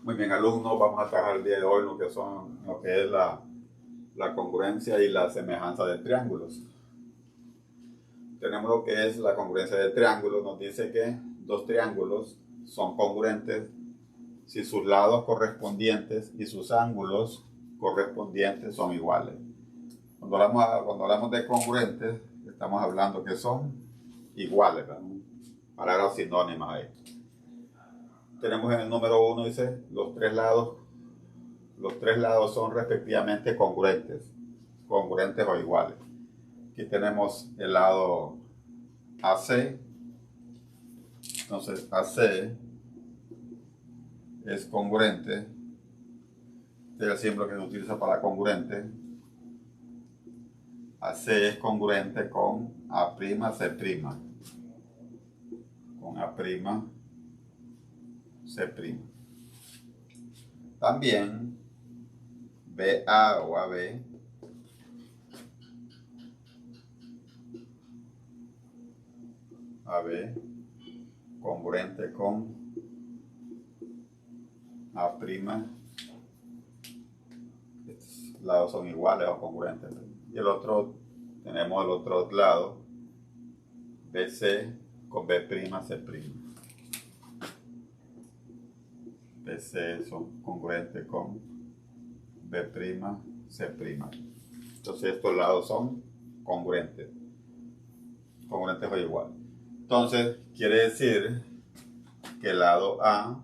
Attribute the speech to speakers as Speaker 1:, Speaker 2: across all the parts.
Speaker 1: Muy bien, alumnos, vamos a trabajar el día de hoy lo que es la congruencia y la semejanza de triángulos. Tenemos lo que es la congruencia de triángulos. Nos dice que dos triángulos son congruentes si sus lados correspondientes y sus ángulos correspondientes son iguales. Cuando hablamos de congruentes, estamos hablando que son iguales, ¿verdad? Palabras sinónimas ahí. Tenemos en el número 1, dice, los tres lados son respectivamente congruentes o iguales. Aquí tenemos el lado AC. Entonces AC es congruente. Este es el símbolo que se utiliza para congruente. AC es congruente con A'C'. Con A'C'. También BA o AB congruente con A'. Estos lados son iguales o congruentes. Y tenemos el otro lado, BC con B'C'. BC son congruentes con B'C'. Entonces estos lados son congruentes o iguales. Entonces quiere decir que el lado A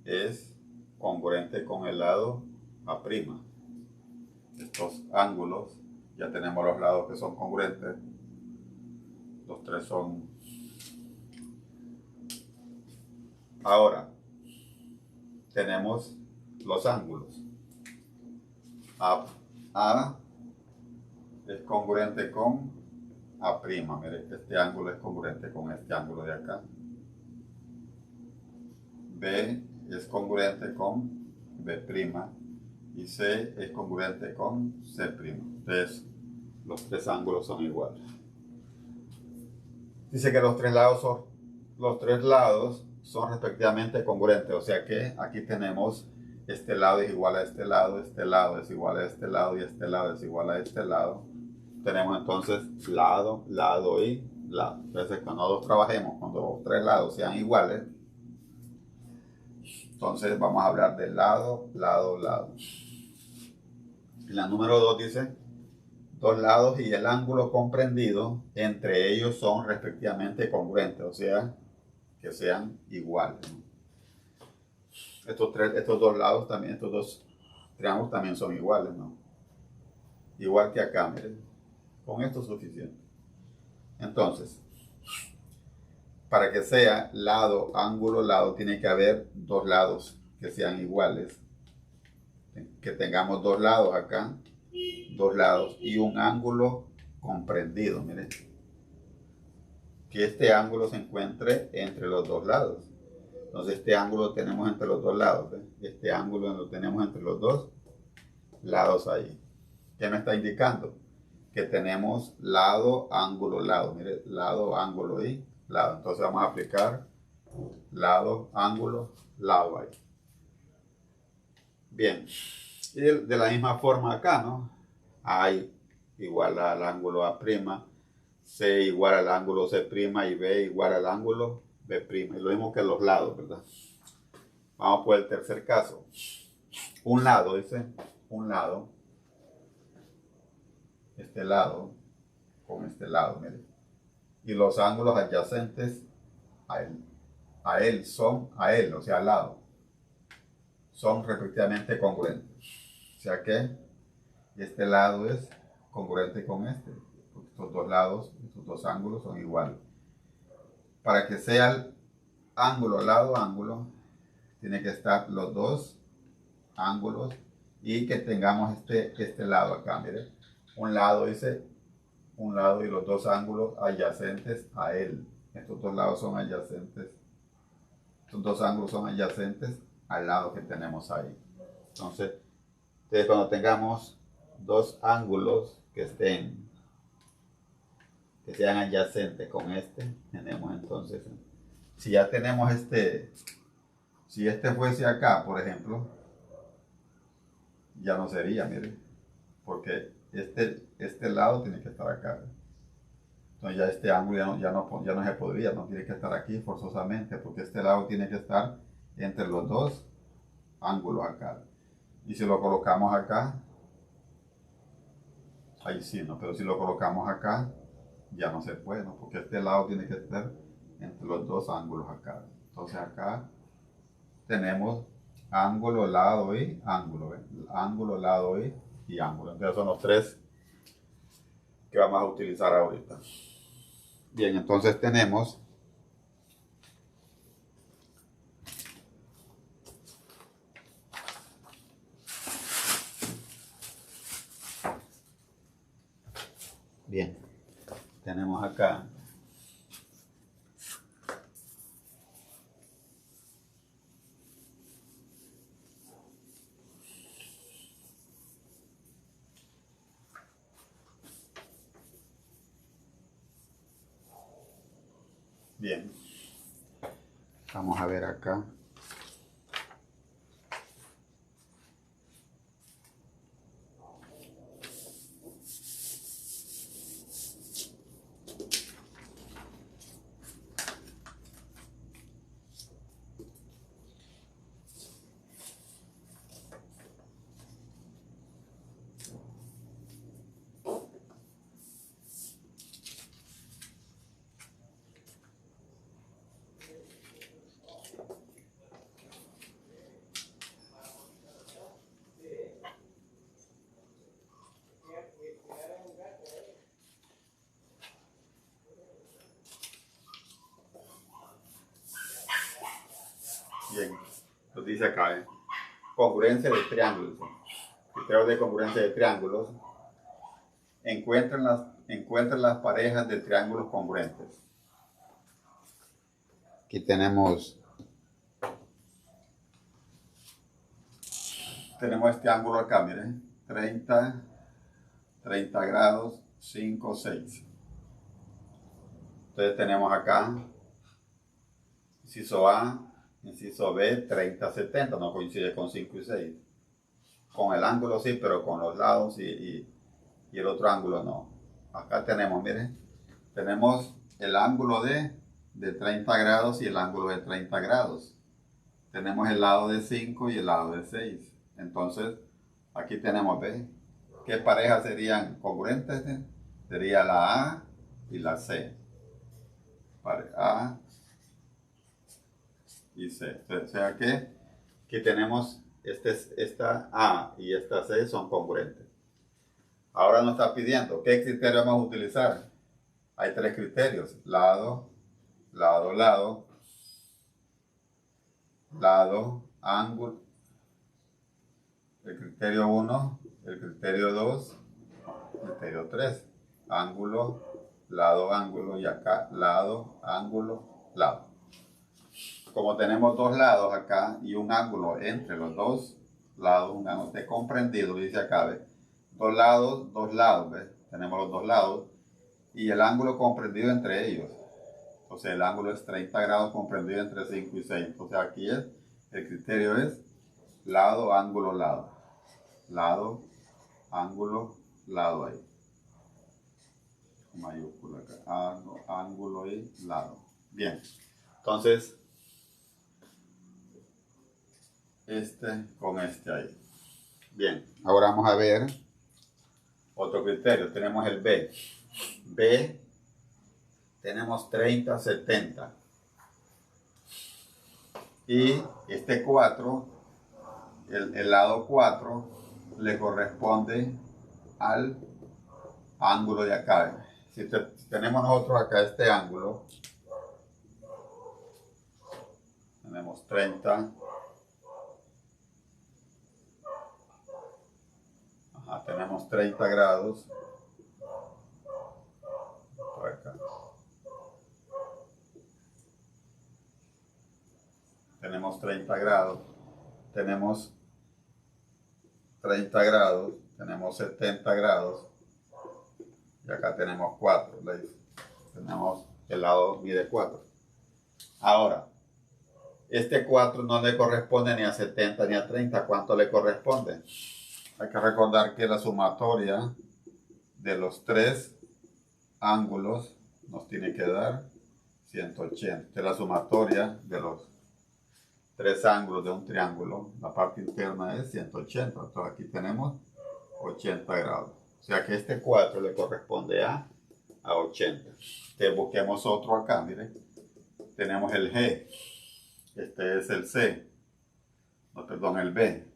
Speaker 1: es congruente con el lado A'. Estos ángulos, ya tenemos los lados que son congruentes. Los tres son. Ahora tenemos los ángulos. A es congruente con A'. Mire, este ángulo es congruente con este ángulo de acá. B es congruente con B'. Y C es congruente con C'. Entonces, los tres ángulos son iguales. Dice que los tres lados son respectivamente congruentes. O sea que aquí tenemos este lado es igual a este lado es igual a este lado y este lado es igual a este lado. Tenemos entonces lado y lado. Entonces cuando cuando los tres lados sean iguales, entonces vamos a hablar de lado. En la número 2 dice, dos lados y el ángulo comprendido entre ellos son respectivamente congruentes, o sea, que sean iguales. Estos dos lados también, estos dos triángulos también son iguales, ¿no? Igual que acá, miren. Con esto es suficiente. Entonces, para que sea lado, ángulo, lado, tiene que haber dos lados que sean iguales. Que tengamos dos lados acá, dos lados y un ángulo comprendido, miren. Que este ángulo se encuentre entre los dos lados. Entonces este ángulo lo tenemos entre los dos lados. ¿Ves? Este ángulo lo tenemos entre los dos lados ahí. ¿Qué me está indicando? Que tenemos lado, ángulo, lado. Mire, lado, ángulo y lado. Entonces vamos a aplicar lado, ángulo, lado ahí. Bien. Y de la misma forma acá, ¿no? A igual al ángulo A', C igual al ángulo C' y B igual al ángulo B'. Y lo mismo que los lados, ¿verdad? Vamos por el tercer caso. Un lado, este lado, con este lado, mire. Y los ángulos adyacentes a él, o sea, al lado, son respectivamente congruentes. O sea que este lado es congruente con este. Porque estos dos lados, estos dos ángulos son iguales. Para que sea el ángulo, lado, ángulo, tiene que estar los dos ángulos y que tengamos este lado acá, mire. Un lado y los dos ángulos adyacentes a él. Estos dos lados son adyacentes. Estos dos ángulos son adyacentes al lado que tenemos ahí. Entonces cuando tengamos dos ángulos que sean adyacentes con tenemos entonces, si ya tenemos Si este fuese acá, por ejemplo, ya no sería, mire, porque este lado tiene que estar acá. Entonces ya este ángulo ya no se podría, no tiene que estar aquí forzosamente, porque este lado tiene que estar entre los dos ángulos acá. Y si lo colocamos acá, ahí sí, ¿no? Pero si lo colocamos acá, ya no se puede, ¿no? Porque este lado tiene que estar entre los dos ángulos acá. Entonces acá tenemos ángulo, lado y ángulo, ¿ven? Ángulo, lado y ángulo. Entonces son los tres que vamos a utilizar ahorita. Bien, entonces tenemos bien, tenemos acá bien, vamos a ver acá. Bien, nos dice acá, congruencia de triángulos. Criterios de congruencia de triángulos. Encuentren las parejas de triángulos congruentes. Aquí tenemos este ángulo acá, miren, 30 grados, 5, 6. Entonces tenemos acá inciso A, inciso B, 30, 70, no coincide con 5 y 6. Con el ángulo sí, pero con los lados y el otro ángulo no. Acá tenemos, miren, tenemos el ángulo de 30 grados y el ángulo de 30 grados. Tenemos el lado de 5 y el lado de 6. Entonces, aquí tenemos, ¿ves? ¿Qué parejas serían congruentes? Sería la A y la C. A y C. O sea que aquí tenemos esta A y esta C son congruentes. Ahora nos está pidiendo, ¿qué criterio vamos a utilizar? Hay tres criterios, lado, lado, lado, lado, ángulo, el criterio 1, el criterio 2, el criterio 3, ángulo, lado, ángulo, y acá, lado, ángulo, lado. Como tenemos dos lados acá y un ángulo entre los dos lados, un ángulo de comprendido, dice acá, ¿ves? Dos lados, ¿ves? Tenemos los dos lados y el ángulo comprendido entre ellos. O sea, el ángulo es 30 grados comprendido entre 5 y 6. Entonces aquí el criterio es lado, ángulo, lado. Lado, ángulo, lado ahí. Mayúscula acá. Ángulo y lado. Bien. Entonces, con este ahí. Bien. Ahora vamos a ver otro criterio. Tenemos el B. B. Tenemos 30, 70. Y este 4, el lado 4, le corresponde al ángulo de acá. Si tenemos nosotros acá este ángulo, tenemos 30. Tenemos 30 grados. Por acá. Tenemos 30 grados. Tenemos 30 grados. Tenemos 70 grados. Y acá tenemos 4. Tenemos el lado mide 4. Ahora, Este 4 no le corresponde ni a 70 ni a 30. ¿Cuánto le corresponde? Hay que recordar que la sumatoria de los tres ángulos nos tiene que dar 180. Esta es la sumatoria de los tres ángulos de un triángulo. La parte interna es 180. Entonces aquí tenemos 80 grados. O sea que este 4 le corresponde a 80. Entonces busquemos otro acá, miren. Tenemos el G. Este es el C. No, perdón, el B.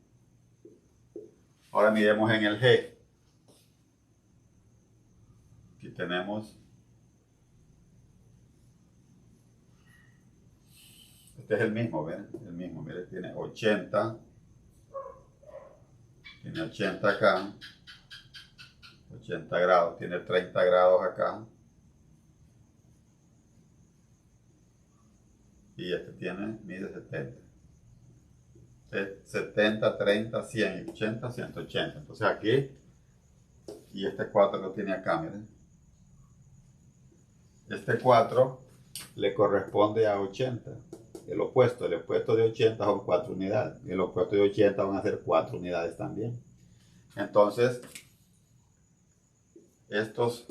Speaker 1: Ahora miremos en el G. Aquí tenemos. Este es el mismo, ¿ven? El mismo, mire, tiene 80. Tiene 80 acá. 80 grados. Tiene 30 grados acá. Y este tiene, mide 70. 70, 30, 100 y 80, 180. Entonces aquí, y este 4 lo tiene acá, miren. Este 4 le corresponde a 80. El opuesto de 80 son 4 unidades. El opuesto de 80 van a ser 4 unidades también. Entonces, estos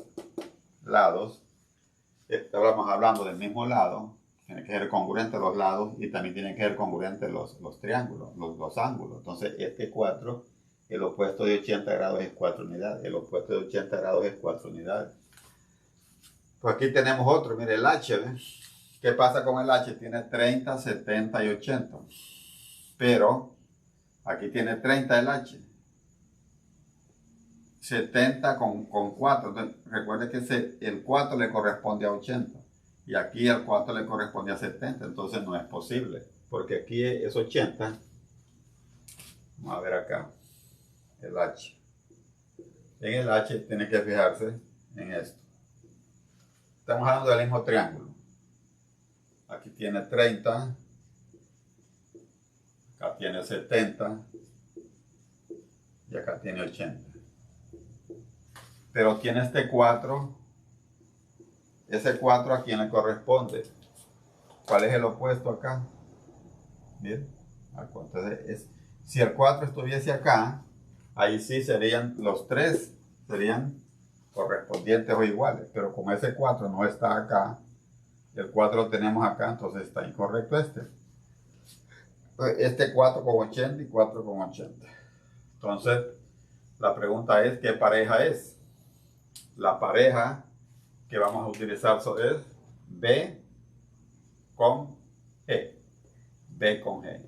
Speaker 1: lados, estamos hablando del mismo lado, tienen que ser congruentes los lados y también tienen que ser congruentes los triángulos, los ángulos. Entonces, este 4, el opuesto de 80 grados es 4 unidades. El opuesto de 80 grados es 4 unidades. Pues aquí tenemos otro, mire el H, ¿ves? ¿Qué pasa con el H? Tiene 30, 70 y 80. Pero aquí tiene 30 el H. 70 con 4. Entonces, recuerde que el 4 le corresponde a 80. Y aquí el 4 le corresponde a 70. Entonces no es posible. Porque aquí es 80. Vamos a ver acá. El H. En el H tiene que fijarse en esto. Estamos hablando del mismo triángulo. Aquí tiene 30. Acá tiene 70. Y acá tiene 80. Pero tiene este 4. Ese 4 a quién le corresponde. ¿Cuál es el opuesto acá? Bien. Entonces, si el 4 estuviese acá, ahí sí serían los 3, serían correspondientes o iguales. Pero como ese 4 no está acá, el 4 lo tenemos acá, entonces está incorrecto este. Este 4 con 80 y 4 con 80. Entonces, la pregunta es, ¿qué pareja es? La pareja que vamos a utilizar es B con G. B con G.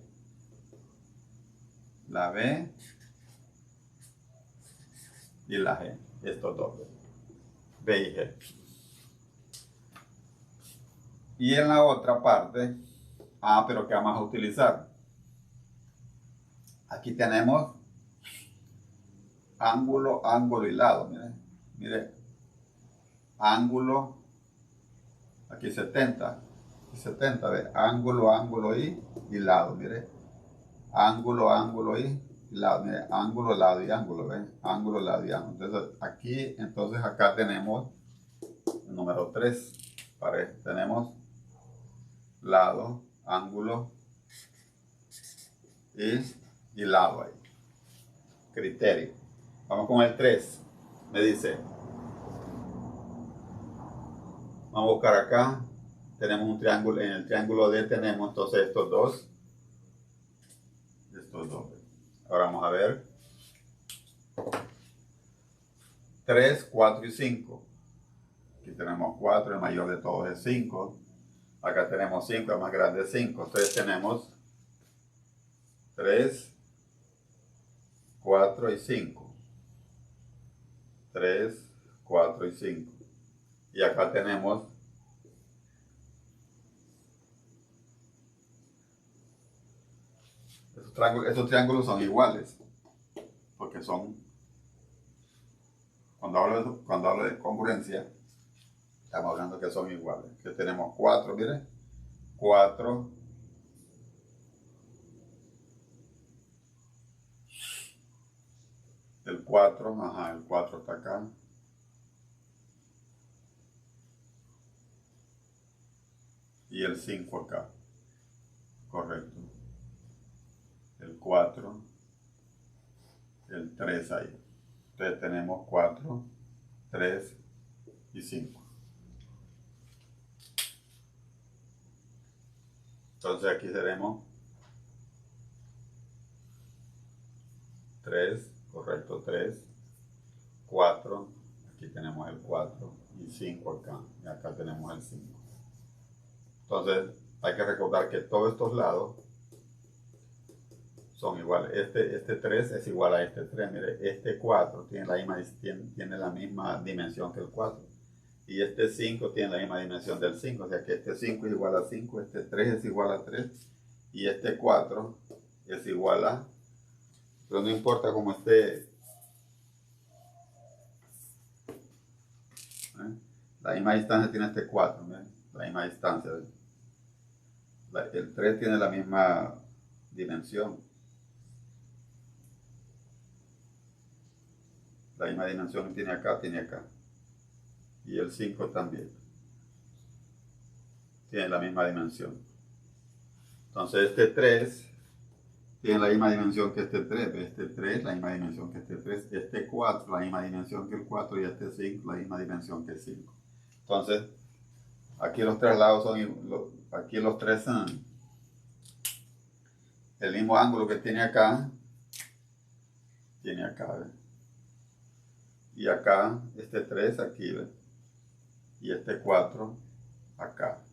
Speaker 1: La B y la G. Estos dos. B y G. Y en la otra parte, pero ¿qué vamos a utilizar? Aquí tenemos ángulo, ángulo y lado. Mire, ángulo, aquí 70, ve, ángulo, ángulo y lado, mire, ángulo, ángulo y lado, mire, ángulo, lado y ángulo, ve, ángulo, lado y ángulo. Entonces acá tenemos el número 3, tenemos lado, ángulo y lado ahí. Criterio. Vamos con el 3. Me dice, vamos a buscar acá. Tenemos un triángulo. En el triángulo D tenemos entonces estos dos. Ahora vamos a ver. 3, 4 y 5. Aquí tenemos 4, el mayor de todos es 5. Acá tenemos 5, el más grande es 5. Entonces tenemos 3, 4 y 5. 3, 4 y 5. Y acá tenemos estos triángulos son iguales. Porque son, cuando hablo de congruencia, estamos hablando que son iguales. Que tenemos 4, miren. 4. El 4, el 4 está acá. Y el 5 acá. Correcto. 4, el 3 ahí. Entonces tenemos 4, 3 y 5. Entonces aquí tenemos 3, correcto, 3, 4, aquí tenemos el 4 y 5 acá, y acá tenemos el 5. Entonces hay que recordar que todos estos lados son iguales. Este 3 es igual a este 3. Mire, este 4 tiene la misma dimensión que el 4. Y este 5 tiene la misma dimensión del 5. O sea que este 5 es igual a 5, este 3 es igual a 3 y este 4 es igual a... Pero no importa cómo esté. La misma distancia tiene este 4. La misma distancia. El 3 tiene la misma dimensión. La misma dimensión que tiene acá, tiene acá. Y el 5 también. Tiene la misma dimensión. Entonces este 3 tiene la misma dimensión que este 3. Este 3 la misma dimensión que este 3. Este 4 la misma dimensión que el 4. Y este 5 la misma dimensión que el 5. Entonces, aquí los tres lados son... Aquí los tres son el mismo ángulo que tiene acá. Tiene acá, ¿ves? Y acá, este 3 aquí, ¿ves? Y este 4 acá.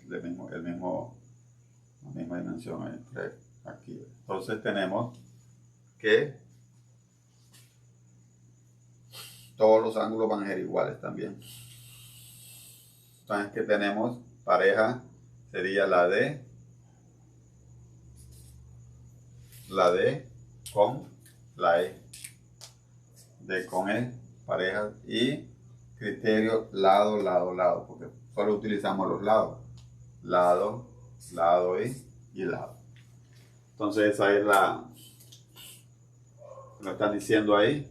Speaker 1: La misma dimensión entre aquí, ¿ves? Entonces tenemos que todos los ángulos van a ser iguales también. Entonces que tenemos pareja sería la D con la E. D con E, pareja, y criterio lado, lado, lado, porque solo utilizamos los lados. Lado, lado y lado. Entonces esa es lo están diciendo ahí.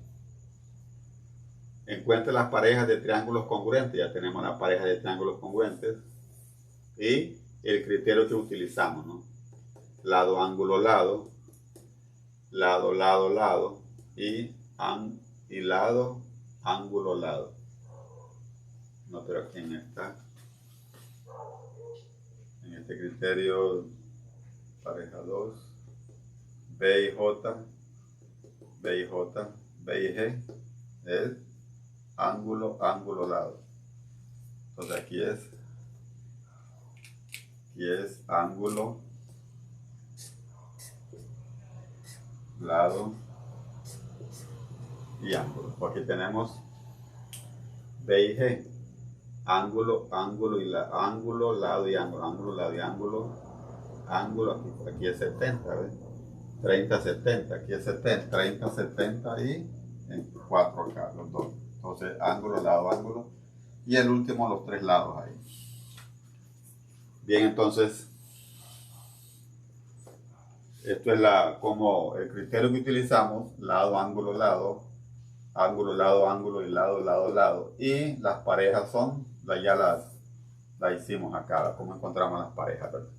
Speaker 1: Encuentre las parejas de triángulos congruentes. Ya tenemos la pareja de triángulos congruentes. Y el criterio que utilizamos, ¿no? Lado, ángulo, lado. Lado, lado, lado. Y lado, ángulo, lado. No, pero aquí en este criterio, pareja 2, B y J, B y J, B y G, es ángulo, ángulo, lado. Entonces aquí es ángulo, lado y ángulo. Aquí tenemos B y G, ángulo, ángulo y ángulo, lado y ángulo, ángulo, lado y ángulo, aquí es 70, ¿ves? 30, 70, aquí es 70, 30, 70 y 4 acá, los dos. Entonces, ángulo, lado, ángulo. Y el último, los tres lados ahí. Bien, entonces, esto es como el criterio que utilizamos, lado, ángulo, lado, ángulo, lado, ángulo y lado, lado, lado. Y las parejas son, ya las hicimos acá, como encontramos las parejas, ¿verdad?